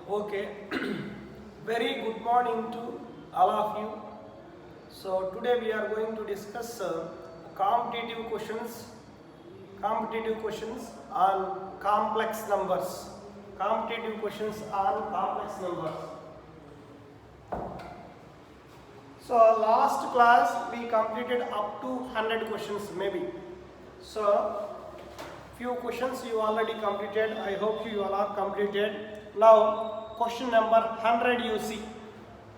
Okay, very good morning to all of you. So today we are going to discuss competitive questions, competitive questions on complex numbers, competitive questions on complex numbers. So last class we completed up to 100 questions maybe. So few questions you already completed. I hope you all are completed. Now question number 100 you see.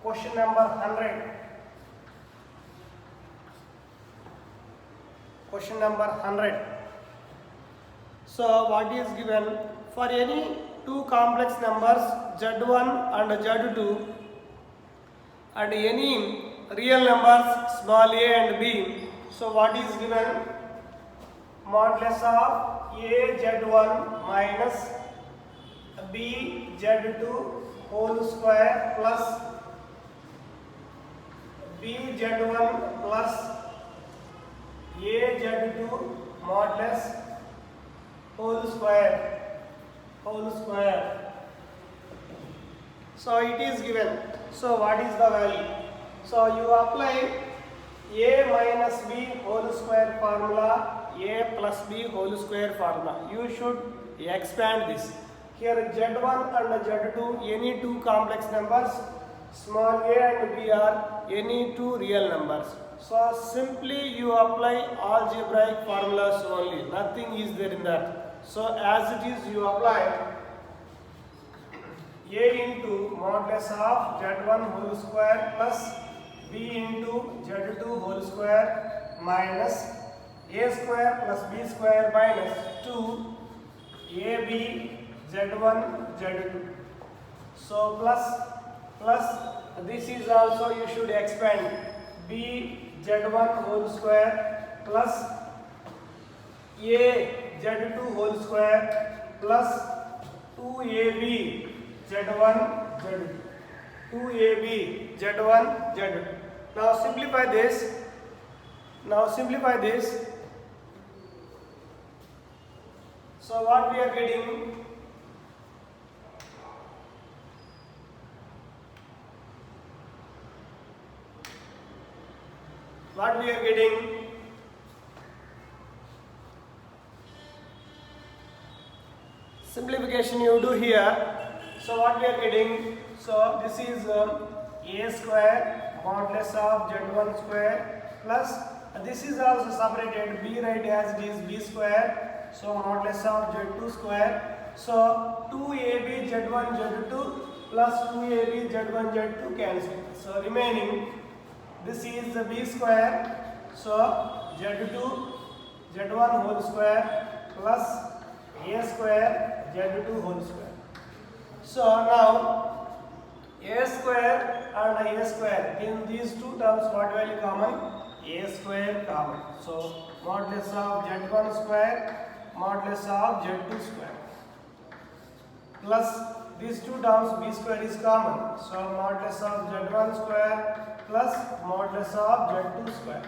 Question number 100. Question number 100. So what is given? For any two complex numbers z1 and z2 and any real numbers small a and b. So what is given? Modulus of a z1 minus b z2 whole square plus b z1 plus a z2 modulus whole square. So it is given. So what is the value? So you apply a minus b whole square formula, a plus b whole square formula. You should expand this. Here z1 and z2 any two complex numbers, small a and b are any two real numbers. So simply you apply algebraic formulas only, nothing is there in that. So as it is you apply a into modulus of z1 whole square plus b into z2 whole square minus a square plus b square minus 2 ab z1 z2. So plus this is also you should expand b z1 whole square plus a z2 whole square plus 2ab z1 z2. 2ab z1 z2. Now simplify this. So what we are getting? Simplification you do here. So what we are getting? So this is a square modulus of z1 square plus this is also separated, b right as it is b square. So modulus of z2 square. So 2ab z1 z2 plus 2ab z1 z2 cancel. So remaining this is the b square. So z2 z1 whole square plus a square z2 whole square. So now a square and a square, in these two terms what value common? A square common. So modulus of z1 square, modulus of z2 square plus these two terms b square is common. So modulus of z1 square plus modulus of z2 square.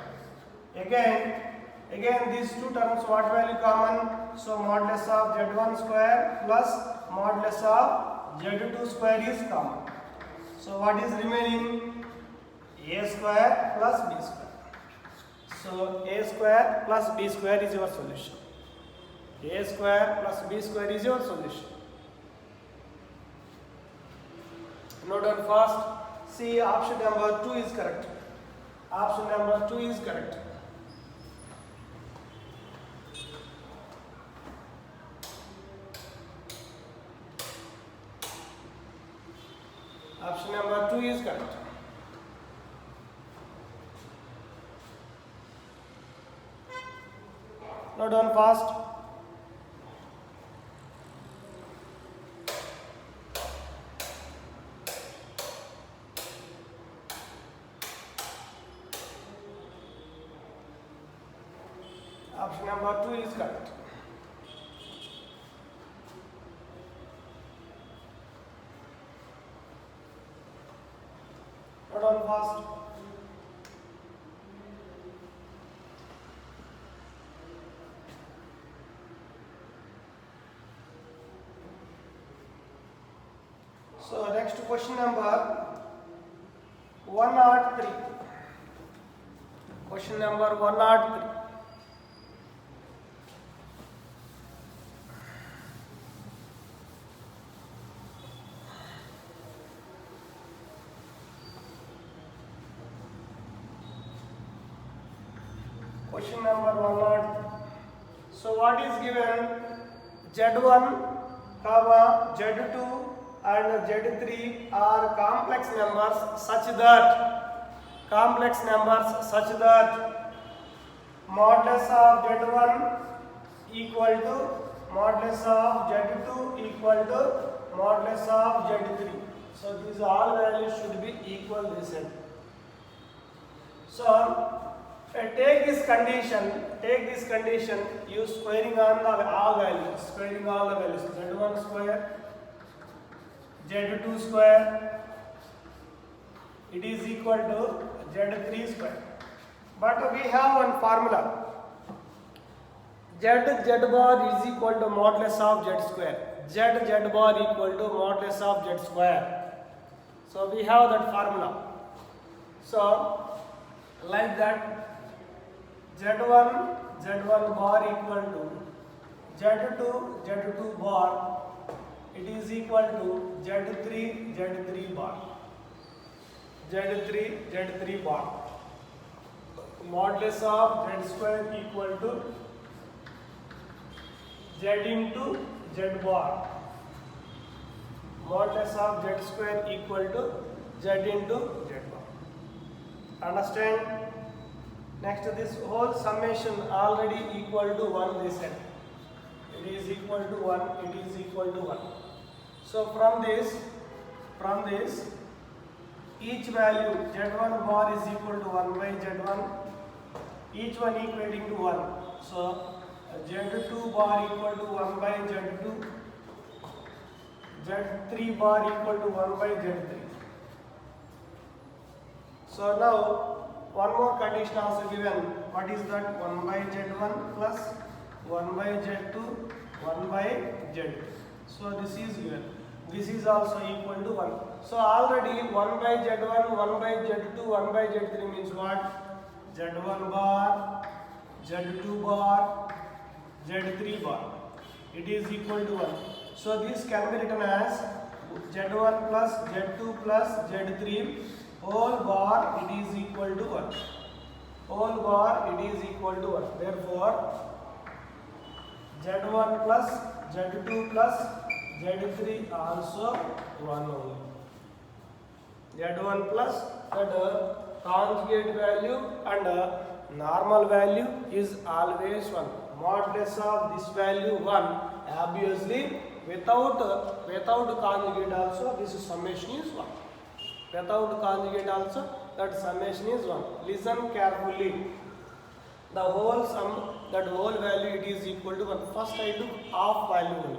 Again these two terms what value common? So modulus of z1 square plus modulus of z2 square is common. So what is remaining? A square plus b square. So a square plus b square is your solution. A square plus b square is your solution. Note down fast. See, option number 2 is correct. Option number 2 is correct. Option number 2 is correct. Note down fast. Option number 2 is correct. Note down fast. So next question number 103. Question number 103. Question number 103. So what is given? Z1, Z2 and Z3 are complex numbers such that modulus of Z1 equal to modulus of Z2 equal to modulus of Z3. So these all values should be equal this end. So take this condition, use squaring on all values, z1 square, z2 square, it is equal to z3 square. But we have one formula, z bar is equal to modulus of z square, z bar equal to modulus of z square. So we have that formula. So like that, Z1 bar equal to Z2 bar, it is equal to Z3 bar. Modulus of Z square equal to Z into Z bar. Modulus of Z square equal to Z into Z bar. Understand? Next, this whole summation already equal to 1 this end. It is equal to 1. So from this each value Z1 bar is equal to 1 by Z1, each one equating to 1. So Z2 bar equal to 1 by Z2, Z3 bar equal to 1 by Z3. So now one more condition also given. What is that? 1 by Z1 plus 1 by Z2, 1 by Z2. So this is given. This is also equal to 1. So already 1 by Z1, 1 by Z2, 1 by Z3 means what? Z1 bar, Z2 bar, Z3 bar. It is equal to 1. So this can be written as Z1 plus Z2 plus Z3 whole bar, it is equal to 1. Whole bar, it is equal to 1. Therefore, Z1 plus Z2 plus Z3 also 1 only. Z1 plus that conjugate value and normal value is always 1. Modulus of this value 1. Obviously, without conjugate also this summation is 1. Without conjugate also that summation is 1. Listen carefully. The whole sum, that whole value, it is equal to 1. First I took half value.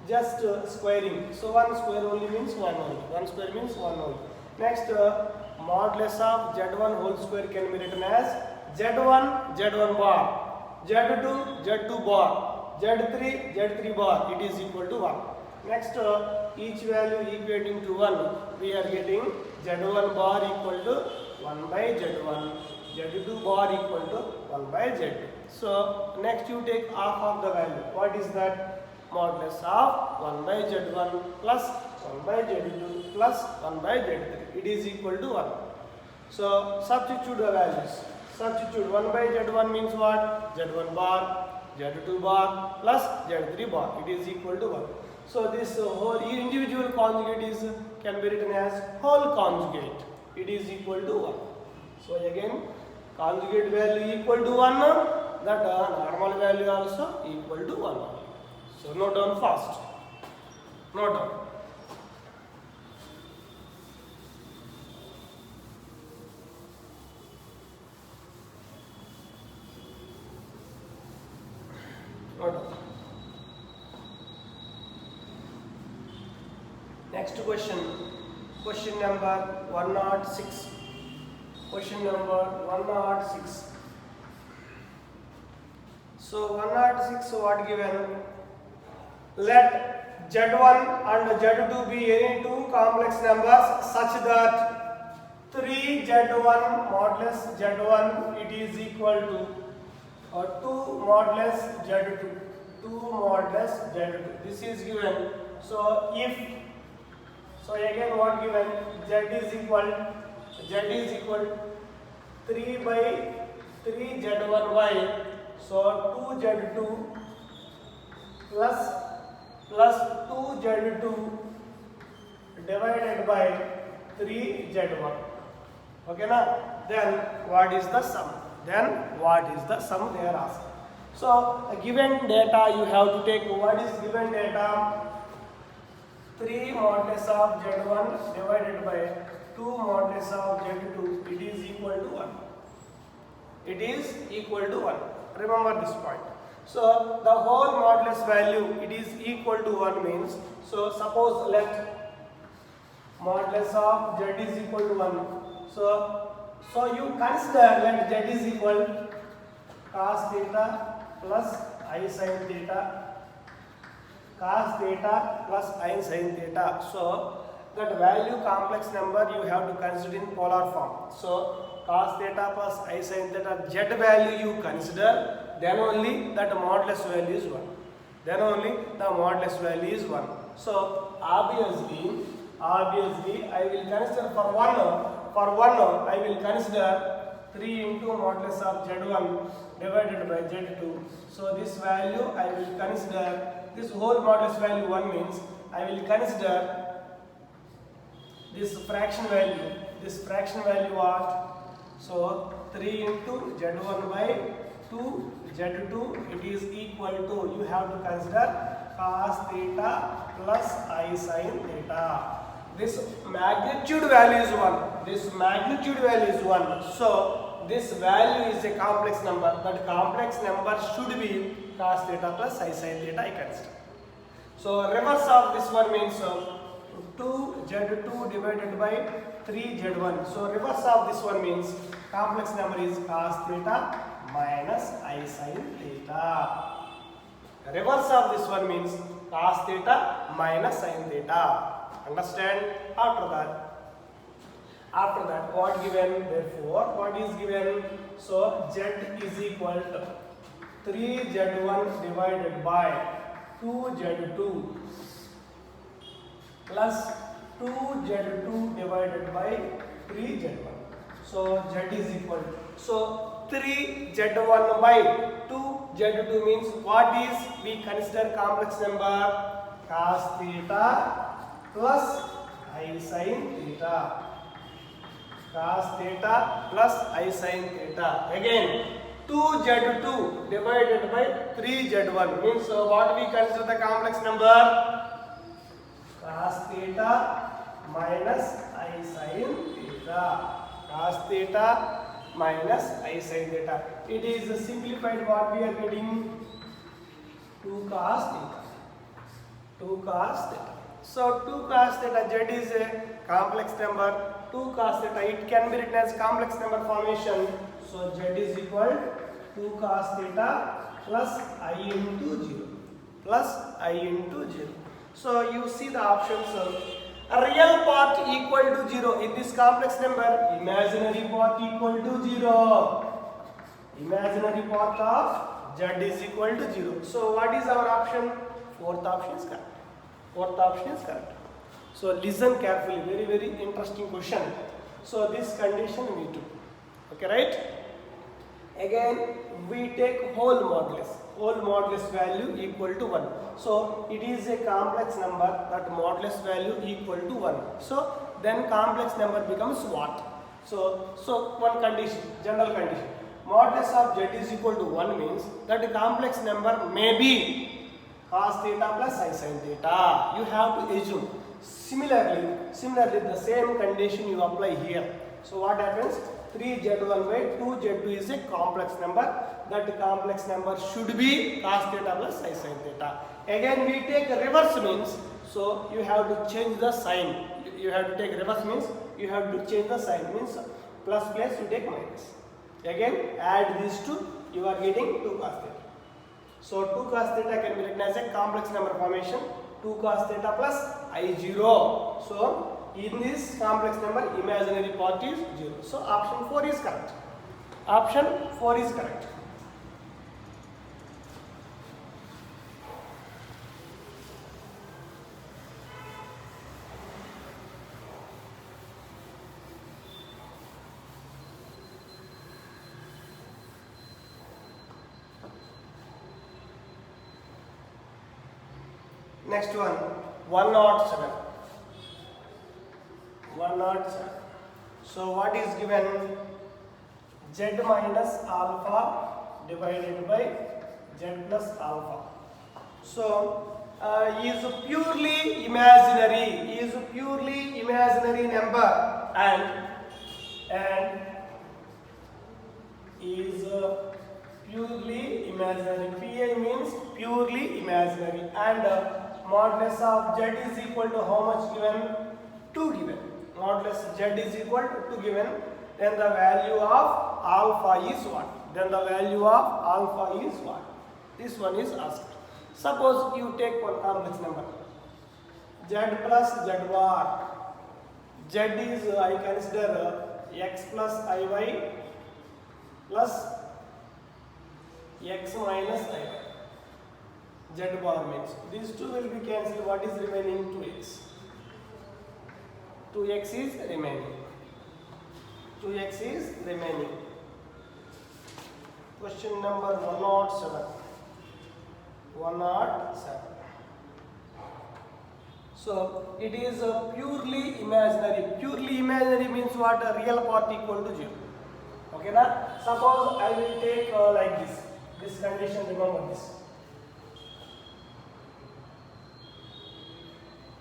Just squaring. So 1 square only means 1 only. 1 square means 1 only. Next, modulus of Z1 whole square can be written as Z1 bar, Z2 bar, Z3 bar. It is equal to 1. Next, each value equating to 1, we are getting Z1 bar equal to 1 by Z1, Z2 bar equal to 1 by Z2. So next you take half of the value. What is that? Modulus of 1 by Z1 plus 1 by Z2 plus 1 by Z3. It is equal to 1. So substitute the values. Substitute 1 by Z1 means what? Z1 bar, Z2 bar plus Z3 bar. It is equal to 1. So this whole individual conjugate can be written as whole conjugate. It is equal to 1. So again, conjugate value equal to 1, that normal value also equal to 1. So note down fast. Note down. Note down. Next question. Question number 106. Question number 106. So 106 what given? Let Z1 and Z2 be any two complex numbers such that 3Z1 modulus Z1 it is equal to 2 modulus Z2. 2 modulus Z2. This is given. So again what given? Z is equal 3 by 3 Z1y. So 2 Z2 plus 2 Z2 divided by 3 Z1. Okay na? Then what is the sum? They are asking. So given data you have to take. What is given data? 3 modulus of Z1 divided by 2 modulus of Z2. It is equal to 1. It is equal to 1. Remember this point. So the whole modulus value it is equal to 1 means, so suppose let modulus of Z is equal to 1. So you consider let Z is equal cos theta plus I sin theta, cos theta plus I sin theta. So that value complex number you have to consider in polar form. So cos theta plus I sin theta Z value you consider, then only that modulus value is 1. Then only the modulus value is 1. So obviously I will consider for 1 I will consider 3 into modulus of Z1 divided by Z2. So this value I will consider, this whole modulus value 1 means I will consider this fraction value what? So 3 into Z1 by 2 Z2 it is equal to, you have to consider cos theta plus I sin theta. This magnitude value is 1. So this value is a complex number. That complex number should be cos theta plus I sin theta I consider. So reverse of this one means 2 Z2 divided by 3 Z1. So reverse of this one means complex number is cos theta minus I sin theta. Reverse of this one means cos theta minus sin theta. Understand? After that what given? Therefore what is given? So Z is equal to 3 Z1 divided by 2 Z2 plus 2 Z2 divided by 3 Z1. So Z is equal to, so 3 Z1 by 2 Z2 means what is we consider complex number? Cos theta plus I sin theta. Cos theta plus I sin theta. Again 2 Z2 divided by 3 Z1 means what we consider the complex number? Cos theta minus I sin theta. Cos theta minus I sin theta. It is simplified what we are getting? 2 cos theta. 2 cos theta. So 2 cos theta, Z is a complex number. 2 cos theta, it can be written as complex number formation. So Z is equal 2 cos theta plus I into 0. Plus I into 0. So you see the options. A real part equal to 0 in this complex number. Imaginary part equal to 0. Imaginary part of Z is equal to 0. So what is our option? Fourth option is correct. So listen carefully. Very, very interesting question. So this condition we took. Okay, right? Again we take whole modulus value equal to 1. So it is a complex number, that modulus value equal to 1. So then complex number becomes what? So one condition, general condition. Modulus of Z is equal to 1 means that the complex number may be cos theta plus I sin theta. You have to assume. Similarly the same condition you apply here. So what happens? 3Z1 by 2Z2 is a complex number. That complex number should be cos theta plus I sin theta. Again we take reverse means, so you have to change the sign. You have to take reverse means you have to change the sign, means plus you take minus. Again add these two, you are getting 2 cos theta. So 2 cos theta can be written as a complex number formation. 2 cos theta plus I0. So in this complex number, imaginary part is 0. So option 4 is correct. Option 4 is correct. Next one, 107. 107. So what is given? Z minus alpha divided by Z plus alpha. So is purely imaginary. Is purely imaginary number and is purely imaginary. PI means purely imaginary and modulus of Z is equal to how much given? 2 given. Modulus Z is equal to 2 given. Then the value of alpha is what? Then the value of alpha is what? This one is asked. Suppose you take one complex number. Z plus Z bar. Z is I consider x plus iy plus x minus iy. Z bar means these two will be cancelled. What is remaining? 2x. 2x is remaining. 2x is remaining. Question number 107. 107. So it is purely imaginary. Purely imaginary means what? A real part equal to 0. Okay, now suppose I will take like this. This condition, remember this.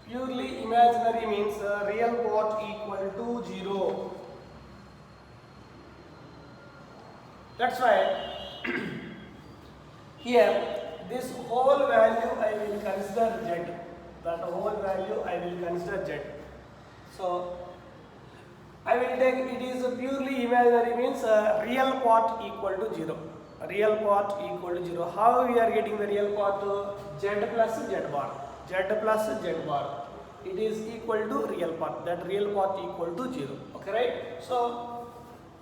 Purely imaginary means real part equal to 0. That's why here this whole value I will consider Z. That whole value I will consider Z. So I will take it is purely imaginary means real part equal to 0. Real part equal to 0. How we are getting the real part? Z plus Z bar. Z plus Z bar. It is equal to real part. That real part equal to 0. Okay, right? So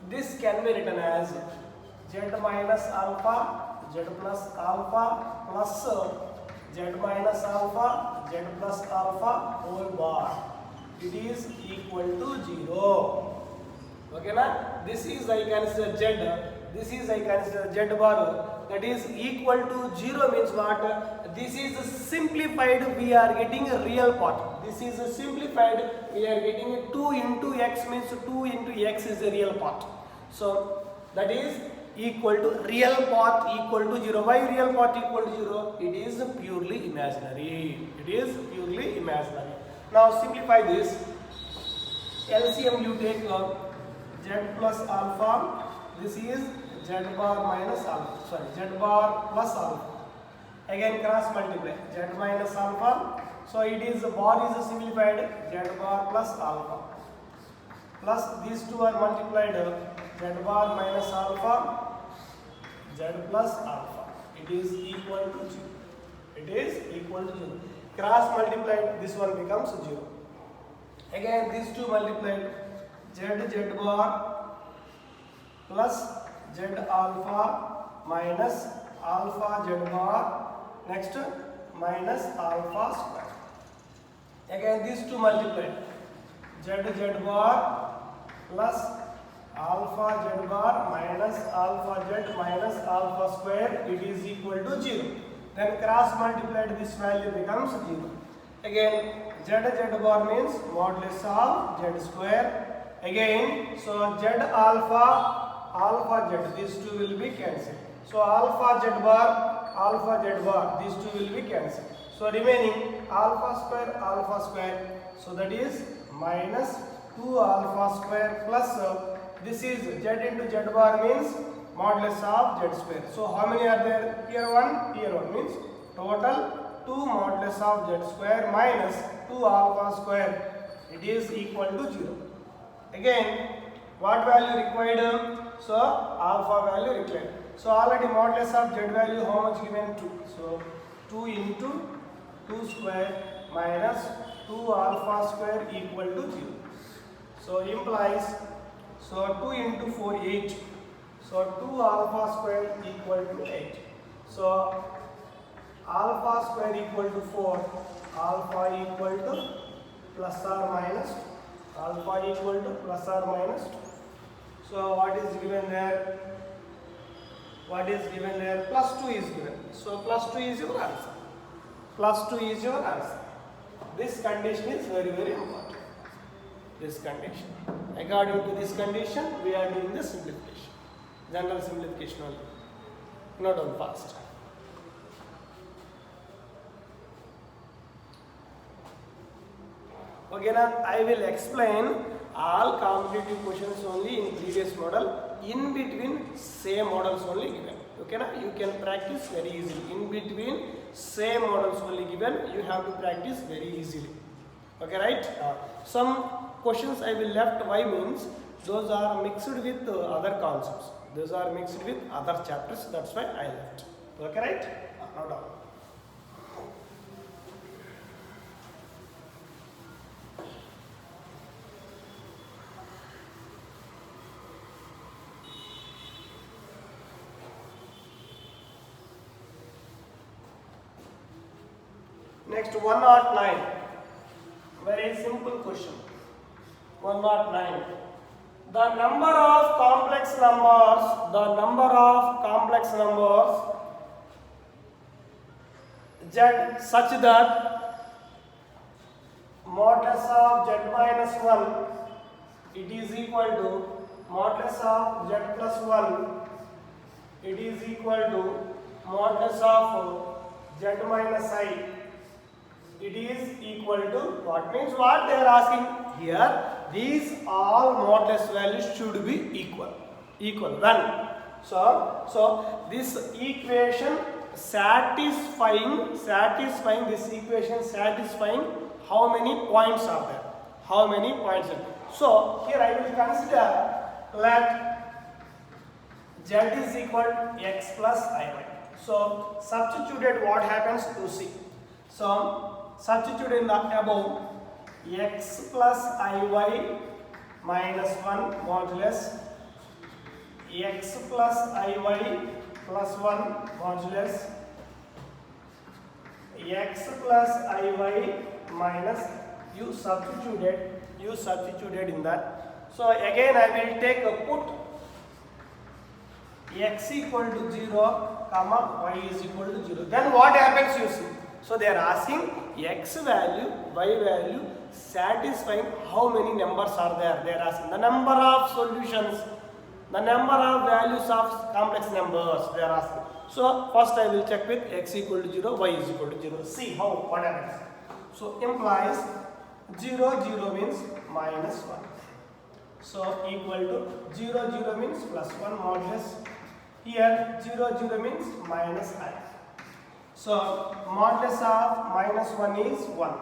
this can be written as Z minus alpha, Z plus alpha plus Z minus alpha, Z plus alpha whole bar. It is equal to 0. Okay, na? This is I consider Z. This is I consider Z bar. That is equal to 0 means what? This is simplified. We are getting a real part. This is simplified. We are getting 2 into x means 2 into x is a real part. So that is equal to real part equal to 0. Why real part equal to 0? It is purely imaginary. It is purely imaginary. Now simplify this. LCM you take Z plus alpha. This is Z bar minus alpha. Sorry, Z bar plus alpha. Again cross multiply. Z minus alpha. So it is bar is simplified. Z bar plus alpha. Plus these two are multiplied. Z bar minus alpha. Z plus alpha. It is equal to 0. It is equal to 0. Cross multiplied, this one becomes 0. Again these two multiplied. Z bar plus Z alpha minus alpha Z bar. Next minus alpha square. Again these two multiplied. Z bar plus alpha Z bar minus alpha Z minus alpha square. It is equal to 0. Then cross multiplied, this value becomes 0. Again Z bar means modulus of Z square. Again so Z alpha Z, these two will be cancelled. So alpha Z bar, these two will be cancelled. So remaining alpha square. So that is minus 2 alpha square plus this is Z into Z bar means modulus of Z square. So how many are there? Here 1 means total 2 modulus of Z square minus 2 alpha square. It is equal to 0. Again what value required? So alpha value required. So already modulus of Z value how much given? 2. So 2 into 2 square minus 2 alpha square equal to 0. So implies, so 2 into 4 8. So 2 alpha square equal to 8. So alpha square equal to 4. Alpha equal to plus or minus. Alpha equal to plus or minus 2. So what is given there? What is given there? Plus 2 is given. So plus 2 is your answer. Plus 2 is your answer. This condition is very, very important. This condition. According to this condition, we are doing the simplification. General simplification only. Not on fast. Okay, now I will explain all competitive questions only in previous model. In between, same models only given. Okay, now you can practice very easily. In between, same models only given. You have to practice very easily. Okay, right? Some questions I will left. Why means those are mixed with other concepts. Those are mixed with other chapters. That's why I left. Okay, right? No doubt. Next 109. Very simple question. 109. The number of complex numbers z such that modulus of z minus 1 it is equal to modulus of z plus 1 it is equal to modulus of z minus I. It is equal to what? Means what they are asking here, these all modulus values should be equal when, so this equation satisfying this equation satisfying how many points are there, so here I will consider let z is equal to x plus iy. So substituted, what happens to see, so substitute in the above x plus iy minus 1 modulus x plus iy plus 1 modulus x plus iy minus you substituted in that. So again I will take a put x equal to 0 comma y is equal to 0. Then what happens, you see. So they are asking x value, y value satisfying how many numbers are there. They are asking the number of solutions, the number of values of complex numbers they are asking. So first I will check with x equal to 0, y is equal to 0. See how what happens. So implies 0 0 means minus 1. So equal to 0 0 means plus 1 modulus. Here 0 0 means minus I. So modulus of minus 1 is 1.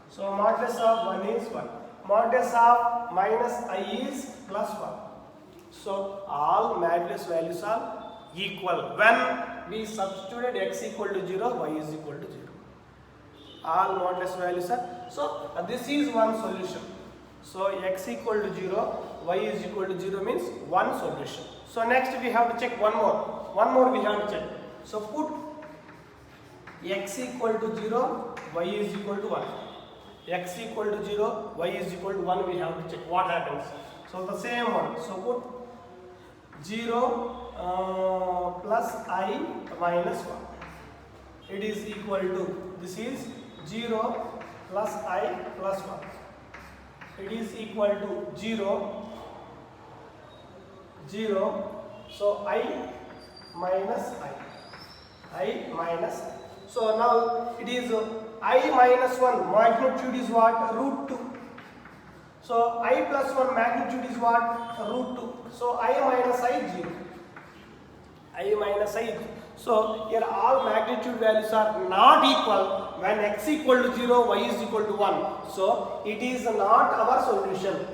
So modulus of 1 is 1. Modulus of minus I is plus 1. So all modulus values are equal when we substituted x equal to 0, y is equal to 0. All modulus values are. So this is one solution. So x equal to 0, y is equal to 0 means one solution. So next we have to check one more we have to check. So put x equal to 0, y is equal to 1. X equal to 0, y is equal to 1, we have to check what happens. So the same one. So put 0 plus I minus 1. It is equal to, this is 0 plus I plus 1. It is equal to 0. So I minus I minus I. So now it is I minus 1 magnitude is what? Root 2. So I plus 1 magnitude is what? Root 2. So I minus I 0. I minus I. So here all magnitude values are not equal when x equal to 0, y is equal to 1. So it is not our solution.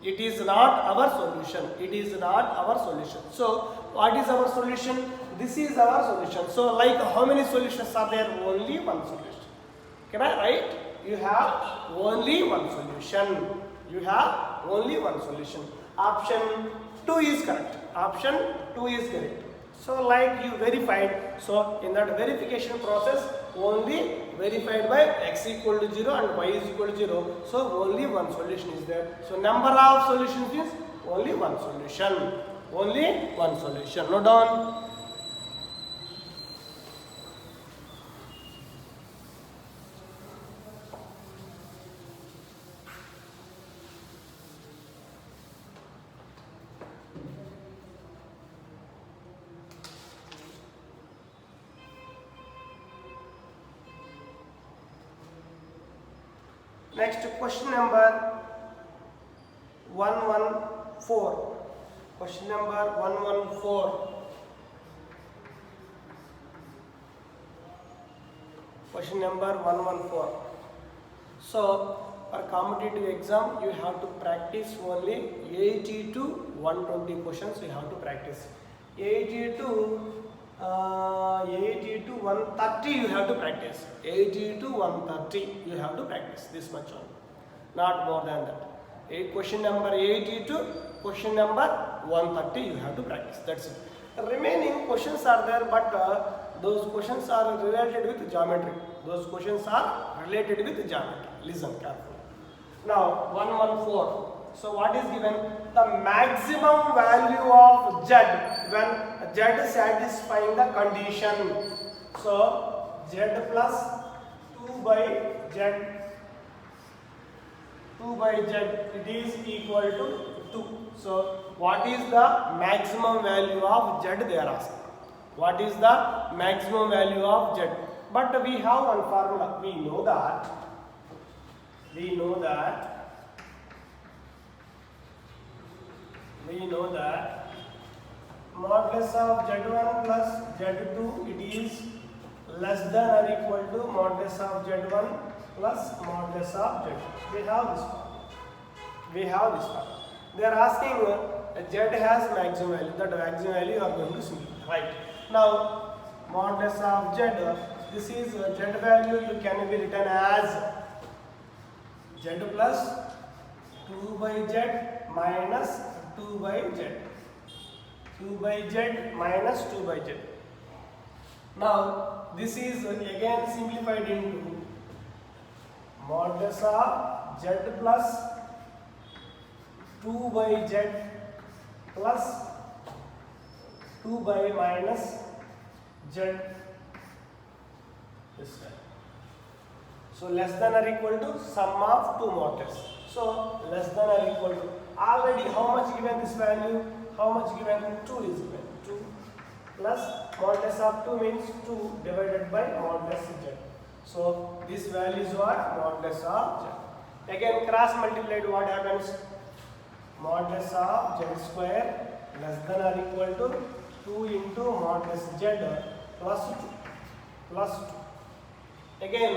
It is not our solution. So what is our solution? This is our solution. So like how many solutions are there? Only one solution. Can I write? You have only one solution. You have only one solution. Option 2 is correct. Option 2 is correct. So like you verified, so in that verification process only verified by x equal to 0 and y is equal to 0. So only one solution is there. So number of solutions is only one solution. Only one solution. Note down. Next question number 114. Question number 114. Question number 114. So for competitive exam you have to practice only 80 to 120 questions you have to practice. 80 to 130 you have to practice. 80 to 130 you have to practice. This much only, not more than that. Question number 80 to question number 130 you have to practice. That's it. The remaining questions are there, but those questions are related with geometry. Those questions are related with geometry. Listen carefully. Now 114. So what is given? The maximum value of z when z satisfying the condition. So z plus 2 by z it is equal to 2. So what is the maximum value of z they are asking? What is the maximum value of z? But we have one formula. We know that modulus of z1 plus z2 it is less than or equal to modulus of z1 plus modulus of z2. We have this one. They are asking z has maximum value. That maximum value you are going to simplify. Right. Now modulus of z, this is z value you can be written as z plus 2 by z minus 2 by z. 2 by z minus 2 by z. Now this is again simplified into modulus of z plus 2 by z plus 2 by minus z. This way. So less than or equal to sum of two modulus. So less than or equal to, already how much given this value? How much given? 2 is given. 2 plus modulus of 2 means 2 divided by modulus z. So this value is what? Modulus of z. Again cross multiplied, what happens? Modulus of z square less than or equal to 2 into modulus z plus 2 plus 2. Again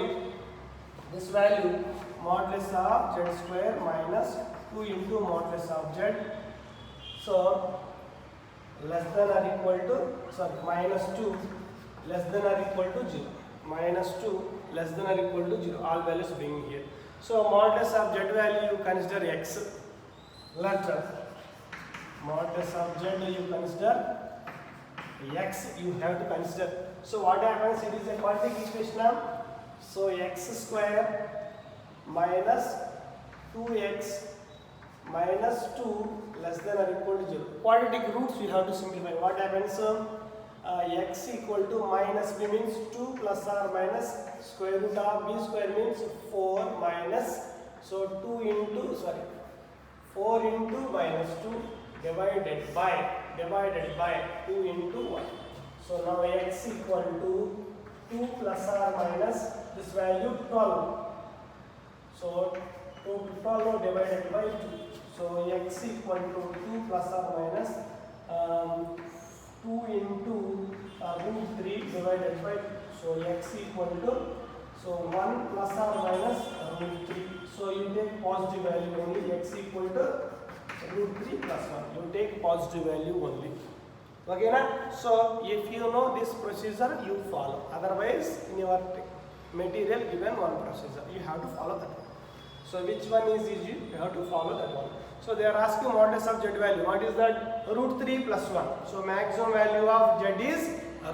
this value modulus of z square minus 2 into modulus of z. So less than or equal to, minus 2 less than or equal to 0. Minus 2 less than or equal to 0. All values being here. So modulus of z value you consider x. Let modulus of z you consider x. You have to consider. So what happens? It is a quadratic equation. So x square minus 2x minus 2 less than or equal to 0. Quadratic roots we have to simplify. What happens? X equal to minus b means 2 plus or minus square root of b square means 4 minus, so 4 into minus 2 divided by 2 into 1. So now x equal to 2 plus or minus this value 12. So 12 divided by 2. So x equal to 2 plus or minus 2 into root 3 divided by 2. So x equal to 1 plus or minus root 3. So you take positive value only. X equal to root 3 plus 1. You take positive value only. Okay, na? So if you know this procedure, you follow. Otherwise, in your material given one procedure. You have to follow that one. So which one is easy? You have to follow that one. So they are asking modulus of z value. What is that? Root 3 plus 1. So maximum value of z is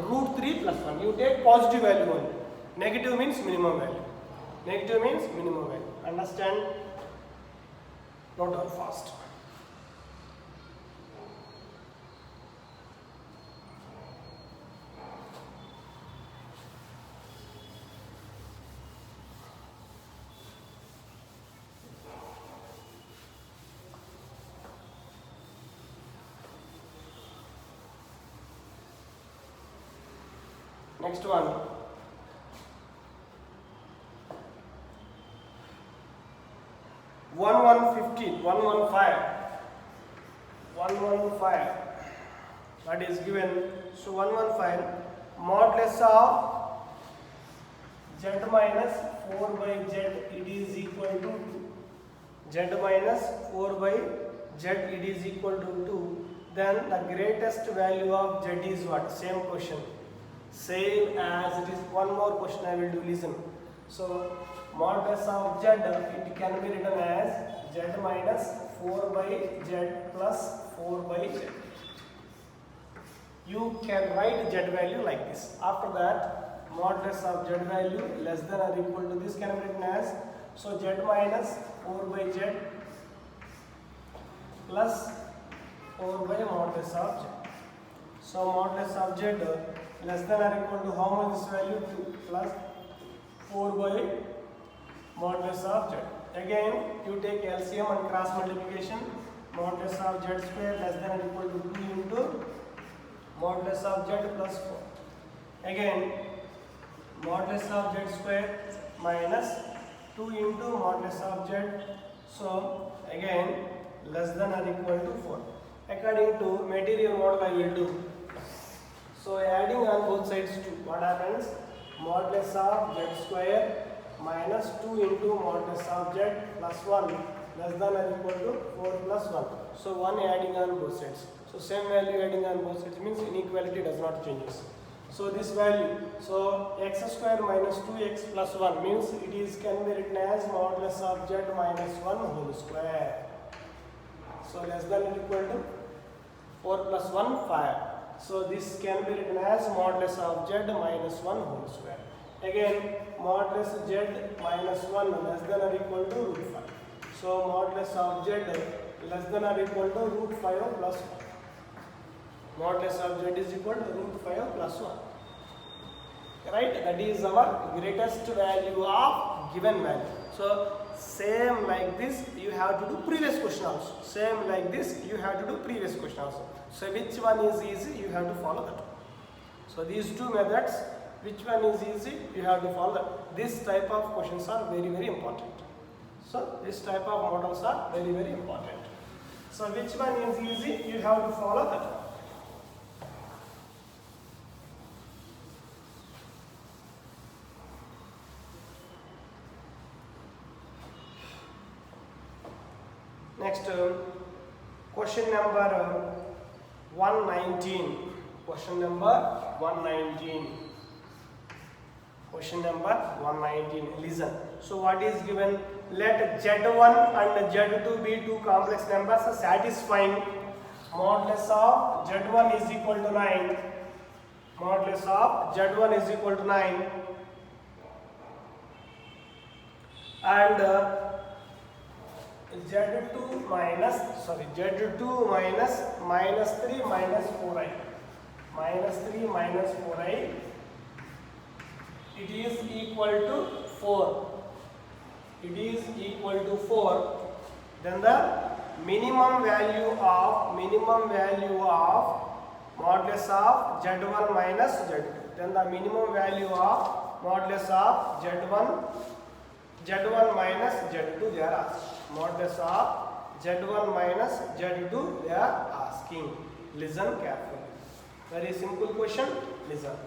root 3 plus 1. You take positive value only. Negative means minimum value. Negative means minimum value. Understand? Not all fast. Next one. 115. That is given. So 115 modulus of z minus 4 by z, it is equal to 2. Z minus 4 by z, it is equal to 2. Then the greatest value of z is what? Same question. Same as it is. One more question I will do. Listen. So modulus of z, it can be written as z minus 4 by z plus 4 by z. You can write z value like this. After that, modulus of z value less than or equal to this can be written as, so z minus 4 by z plus 4 by modulus of z. So modulus of z less than or equal to how much this value? 2 plus 4 by modulus of z. Again, you take LCM and cross multiplication. Modulus of z square less than or equal to 2 into modulus of z plus 4. Again, modulus of z square minus 2 into modulus of z. So again, less than or equal to 4. According to material model, I will do. So adding on both sides 2, what happens? Modulus of z square minus 2 into modulus of z plus 1 less than or equal to 4 plus 1. So 1 adding on both sides. So same value adding on both sides means inequality does not changes. So this value, so x square minus 2x plus 1 means it is can be written as modulus of z minus 1 whole square. So less than or equal to 4 plus 1, 5. So this can be written as modulus of z minus 1 whole square. Again, modulus z minus 1 less than or equal to root 5. So modulus of z less than or equal to root 5 plus 1. Modulus of z is equal to root 5 plus 1. Right? That is our greatest value of given value. So same like this you have to do previous question also. Same like this you have to do previous question also. So which one is easy? You have to follow that. So these two methods, which one is easy? You have to follow that. This type of questions are very, very important. So this type of models are very, very important. So which one is easy? You have to follow that. Next, question number 119. Question number 119. Question number 119. Listen. So what is given? Let Z1 and Z2 be two complex numbers satisfying modulus of Z1 is equal to 9. Modulus of Z1 is equal to 9. And Z2 minus minus 3 minus 4i. Minus 3 minus 4i. It is equal to 4. It is equal to 4. Then the minimum value of modulus of Z1 minus Z2. Then the minimum value of modulus of Z1 minus Z2 they are asking. Modulus of Z1 minus Z2 they are asking. Listen carefully. Very simple question. Listen.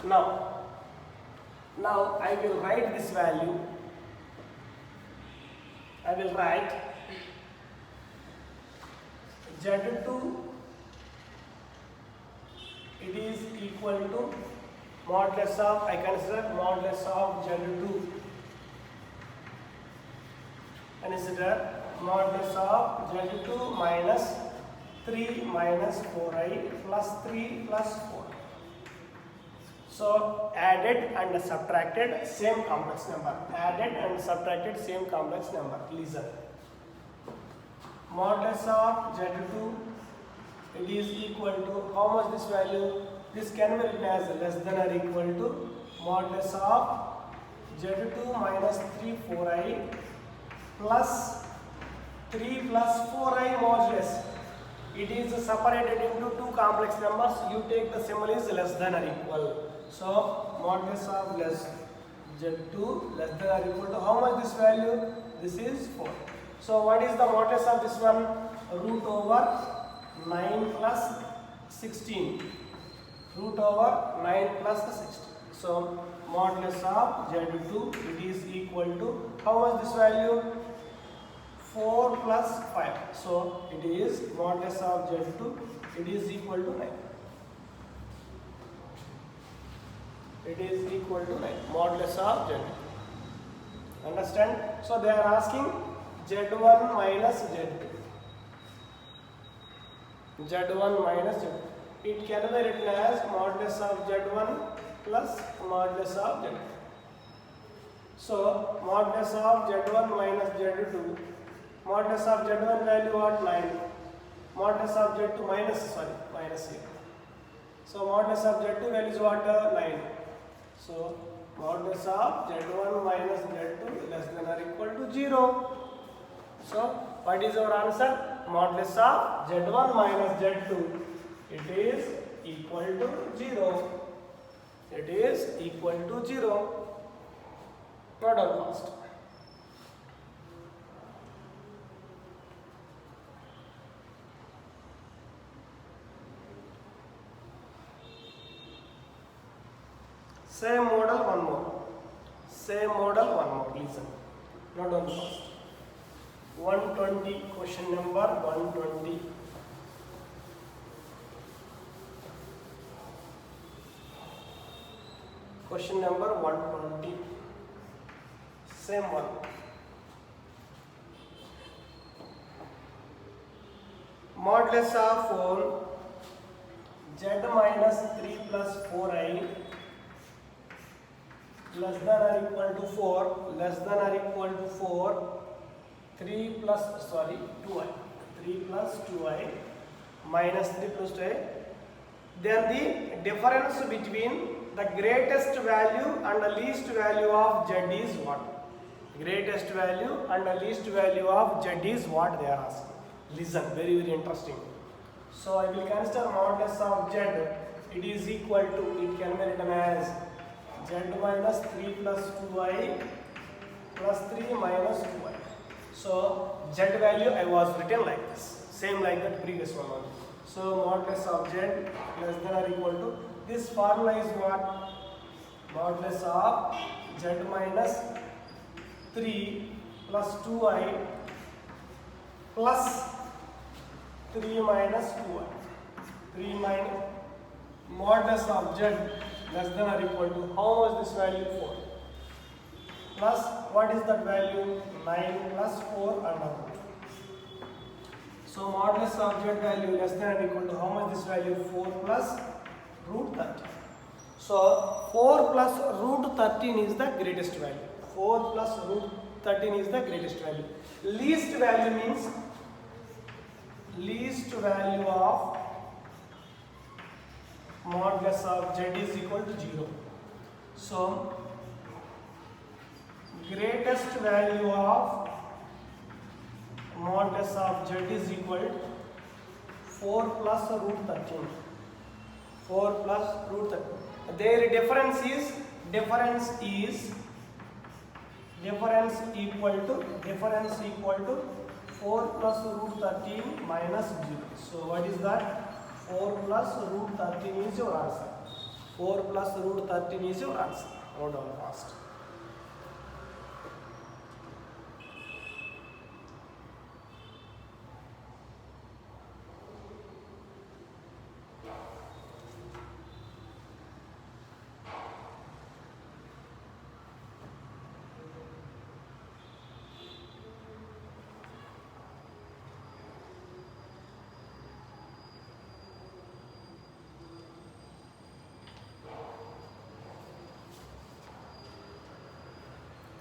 Now I will write this value. I will write Z2 it is equal to modulus of, I consider modulus of Z2. Consider modulus of Z2 minus 3 minus 4i plus 3 plus 4. So added and subtracted same complex number. Added and subtracted same complex number. Listen. Modulus of Z2, it is equal to how much this value? This can be written as less than or equal to modulus of Z2 minus 3 4i plus 3 plus 4i modulus. It is separated into two complex numbers. You take the symbol is less than or equal. So modulus of less Z2 less than or equal to how much this value? This is 4. So what is the modulus of this one? Root over 9 plus 16. Root over 9 plus 16. So modulus of Z2, it is equal to how much this value? 4 plus 5. So it is modulus of Z2, it is equal to 9. It is equal to 9. Modulus of Z2. Understand? So they are asking Z1 minus Z2. Z1 minus Z2. It can be written as modulus of Z1 plus modulus of Z2. So modulus of Z1 minus Z2. Modulus of Z1 value what? 9. Modulus of Z2 minus here. So modulus of Z2 value is what? 9. So modulus of Z1 minus Z2 less than or equal to 0. So what is our answer? Modulus of Z1 minus Z2, it is equal to 0. It is equal to 0. Not almost. Same model, one more. Same model, one more. Listen. Not on first. 120, question number 120. Question number 120. Same one. Modulus of 4 Z minus 3 plus 4i less than or equal to 4, less than or equal to 4, 2i, 3 plus 2i minus 3 plus 2i. Then the difference between the greatest value and the least value of z is what? Greatest value and the least value of z is what they are asking. Listen, very very interesting. So I will consider modulus of z. It is equal to, it can be written as z minus 3 plus 2i plus 3 minus 2i. So z value I was written like this, same like that previous one only. So modulus of z less than or equal to, this formula is what? Modulus of z minus 3 plus 2i plus 3 minus 2i. 3 minus modulus of z less than or equal to, how much this value? 4. Plus what is that value? 9 plus 4 under root. So modulus of z value less than or equal to how much this value? 4 plus root 13. So 4 plus root 13 is the greatest value. 4 plus root 13 is the greatest value. Least value means least value of modulus of z is equal to 0. So greatest value of modulus of z is equal to 4 plus root 13. 4 plus root 13. Their difference equal to 4 plus root 13 minus 0. So what is that? 4 plus root 13 is your answer. 4 plus root 13 is your answer. Hold on fast.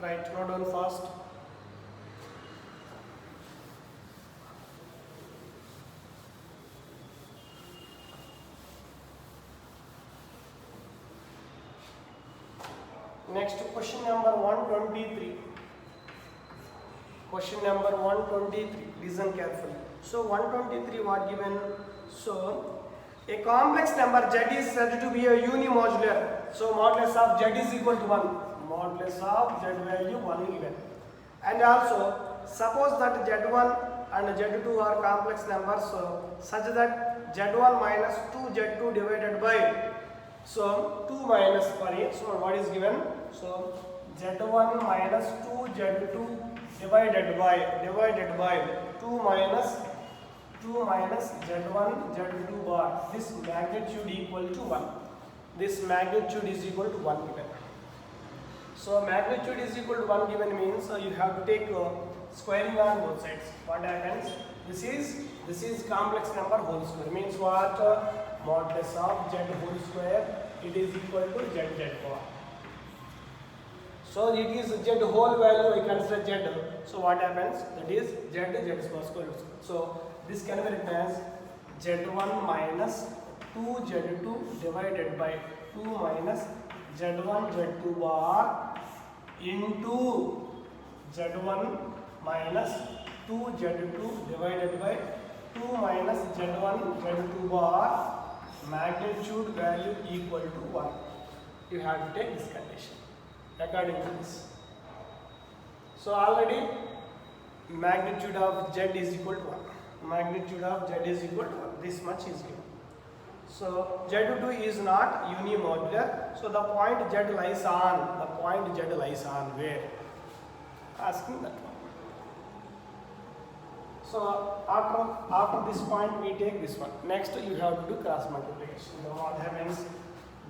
Right, note down fast. Next, question number 123. Question number 123. Listen carefully. So 123 what given? So a complex number z is said to be a unimodular. So modulus of z is equal to 1. Modulus of z value 1 given. And also suppose that z1 and z2 are complex numbers, so such that z1 minus 2z2 divided by, so 2 minus, so what is given? So z1 minus 2z2 divided by 2 minus z1 z2 bar. This magnitude equal to 1. This magnitude is equal to 1 given. So magnitude is equal to 1 given means you have to take squaring on both sides. What happens? This is complex number whole square. Means what? Modulus of z whole square, it is equal to z bar. So it is z whole value, I consider z. So what happens? That is z square. So this can be written as z1 minus 2z2 divided by 2 minus z1 z2 bar into z1 minus 2z2 divided by 2 minus z1 z2 bar, magnitude value equal to 1. You have to take this condition according to this. So already magnitude of z is equal to 1. Magnitude of z is equal to 1. This much is given. So z2 is not unimodular. So the point z lies on. The point z lies on where? Asking that one. So after this point we take this one. Next you have to do cross multiplication. Now what happens?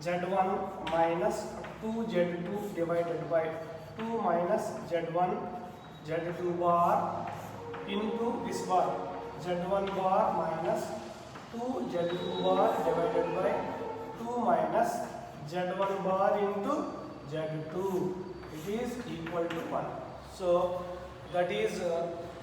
z1 minus 2z2 divided by 2 minus z1 z2 bar into this bar, z1 bar minus 2 z2 bar divided by 2 minus z1 bar into z2. It is equal to 1. So that is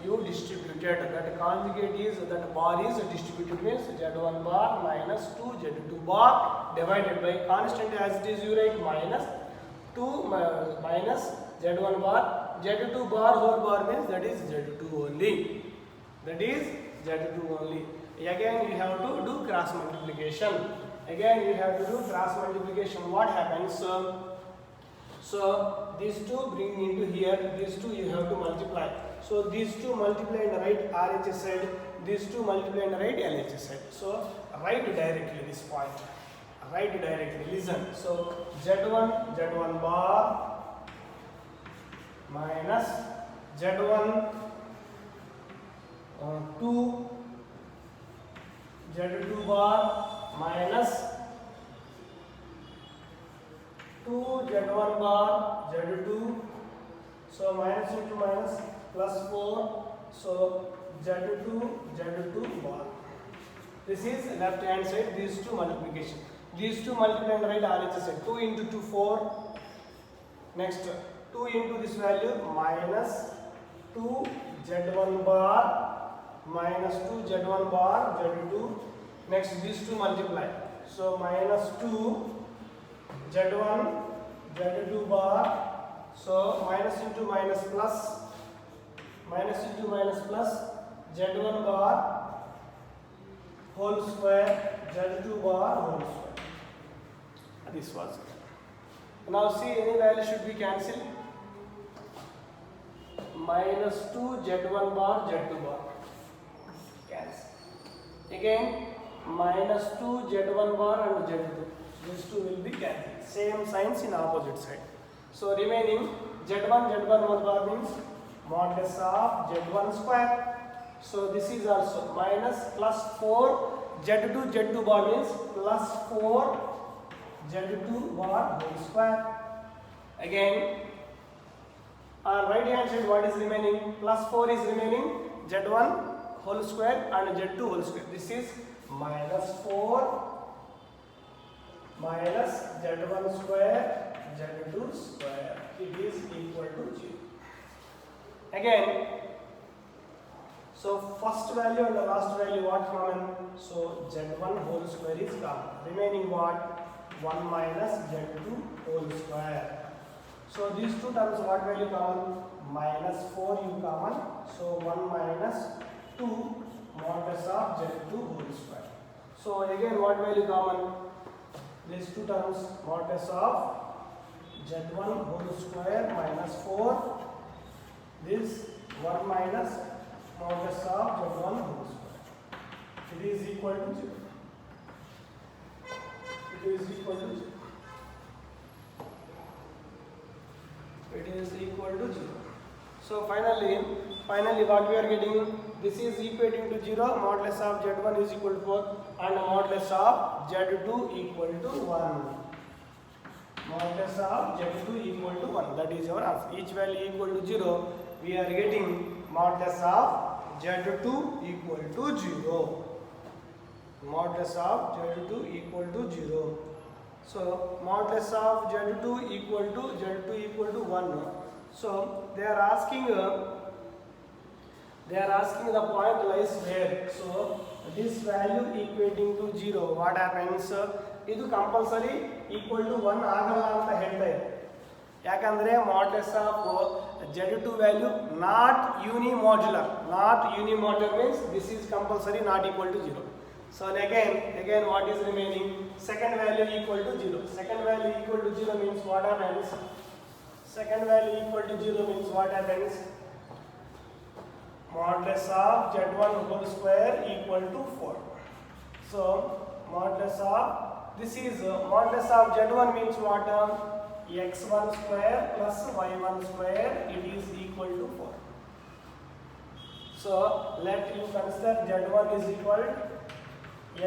you distributed, that conjugate is, that bar is distributed means z1 bar minus 2 z2 bar divided by constant as it is you write minus 2 minus z1 bar, z2 bar whole bar means that is z2 only. That is z2 only. Again you have to do cross multiplication. Again you have to do cross multiplication. What happens? So these two bring into here, these two you have to multiply. So these two multiply and write RHS side, these two multiply and write LHS side. So write directly this point. Write directly. Listen. So z1 bar minus z1 2 z2 bar minus 2 z1 bar z2. So minus into minus plus 4. So z2 bar. This is left hand side. These two multiplication. These two multiply and write RHS side. 2 into 2 4. Next 2 into this value minus 2 z1 bar minus 2 z1 bar z2. Next these two multiply. So minus 2 z1 z2 bar. So minus into minus plus, minus into minus plus z1 bar whole square z2 bar whole square. This was it. Now see, any value should be cancelled. Minus 2 z1 bar z2 bar cancel. Again minus 2 z1 bar and z2. These two will be cancelled. Same signs in opposite side. So remaining z1 1 bar means modulus of z1 square. So this is also minus plus 4 z2 bar means plus 4 z2 bar whole square. Again on right hand side what is remaining? Plus 4 is remaining, z1 whole square and z2 whole square. This is minus 4 minus z1 square z2 square. it is equal to 0. Again, so first value and the last value what common? So z1 whole square is common. Remaining what? 1 minus z2 whole square. So these two terms what value common? Minus 4 you common. So 1 minus 2 modulus of z2 whole square. So again what value common? These two terms modulus of z1 whole square minus 4. This 1 minus modulus of z1 whole square. It is equal to 0. It is equal to 0. It is equal to 0. So finally what we are getting, this is equating to 0, modulus of z1 is equal to 4 and modulus of z2 equal to 1. Modulus of z2 equal to 1. That is our answer. Each value equal to 0, we are getting modulus of z2 equal to 0. Modulus of z2 equal to 0. So modulus of z2 equal to 1. So they are asking the point lies where. So this value equating to 0. What happens? ಇದು compulsory equal to 1 ಆಗಲ್ಲ ಅಂತ ಹೇಳ್ತಾ ಇದೆ. ಯಾಕಂದ್ರೆ modulus of z2 value not unimodular. Not unimodular means this is compulsory not equal to 0. So again what is remaining? Second value equal to 0. Second value equal to 0 means what happens? Second value equal to 0 means what happens? Modulus of z1 whole square equal to 4. So modulus of this is modulus of z1 means what? X1 square plus y1 square, it is equal to 4. So let you consider z1 is equal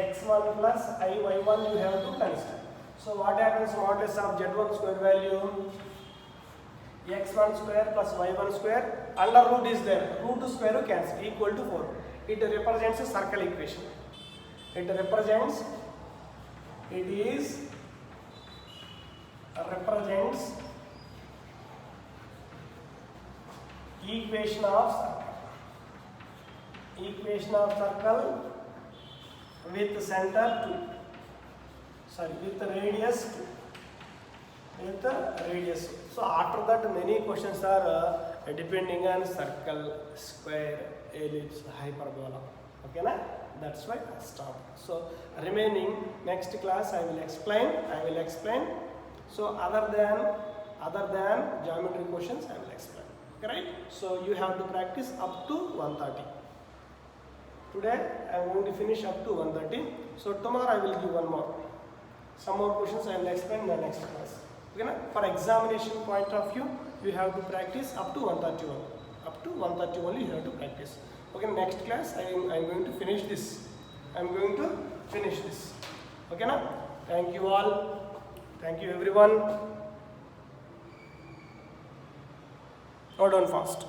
x1 plus iy1 you have to consider. So what happens? Modulus of z1 square value x1 square plus y1 square, under root is there, root to square root cancel, equal to 4. It represents a circle equation. It represents equation of circle with center 2. Sorry, with radius 2. With the radius. So after that many questions are depending on circle, square, ellipse, hyperbola. Okay na? That's why I stop. So remaining next class I will explain. So other than geometry questions I will explain. Okay, right? So you have to practice up to 130. Today I am going to finish up to 130. So tomorrow I will give one more. Some more questions I will explain in the next class. Okay, na? For examination point of view, you have to practice up to 131. Up to 130 only you have to practice. Okay, next class I am going to finish this. Okay, na? Thank you all. Thank you everyone. Hold on fast.